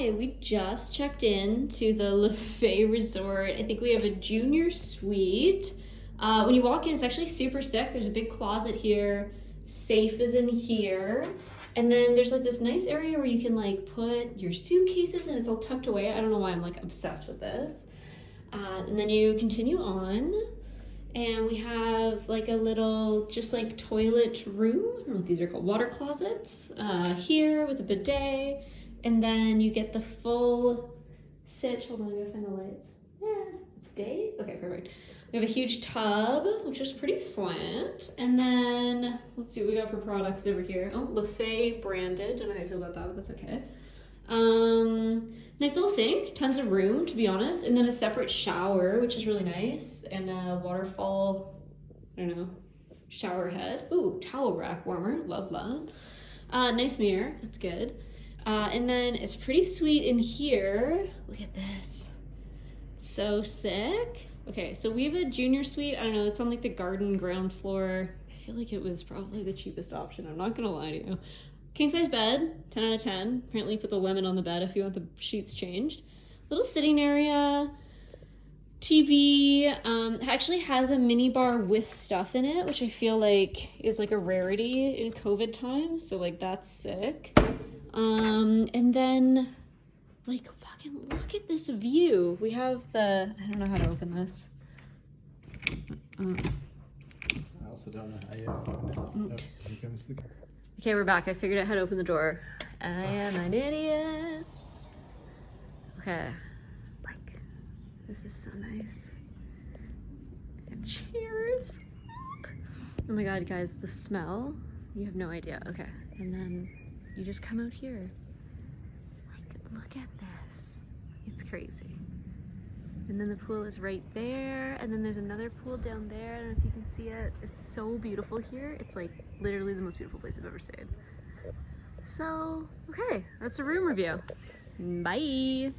Okay, we just checked in to the Lefay Resort. I think we have a junior suite. When you walk in, it's actually super sick. There's a big closet here. Safe is in here. And then there's like this nice area where you can like put your suitcases and it's all tucked away. I don't know why I'm like obsessed with this. And then you continue on and we have like a little just like toilet room. I don't know what these are called, water closets here with a bidet. And then you get the full sitch. Hold on, I gotta find the lights. Yeah, it's day. Okay, perfect. We have a huge tub, which is pretty slant. And then let's see what we got for products over here. Oh, Lefay branded. Don't know how I feel about that, but that's okay. Nice little sink, tons of room to be honest, and then a separate shower, which is really nice, and a waterfall, I don't know, shower head. Ooh, towel rack warmer, love that. Nice mirror, that's good. And then it's pretty sweet in here. Look at this. So sick. Okay, so we have a junior suite. I don't know, it's on like the garden ground floor. I feel like it was probably the cheapest option. I'm not gonna lie to you. King size bed, 10 out of 10. Apparently put the lemon on the bed if you want the sheets changed. Little sitting area. TV, actually has a mini bar with stuff in it, which I feel like is like a rarity in COVID times. So like that's sick. And then like fucking look at this view. We have the, I don't know how to open this. I also don't know how you open it. Nope, here comes the car. Okay, we're back. I figured out how to open the door. I am an idiot. Okay. Like, this is so nice. And cheers. Oh my god, guys, the smell. You have no idea. Okay, and then you just come out here. Like, look at this. It's crazy. And then the pool is right there, and then there's another pool down there. I don't know if you can see it. It's so beautiful here. It's like literally the most beautiful place I've ever stayed. So, okay, that's a room review. Bye.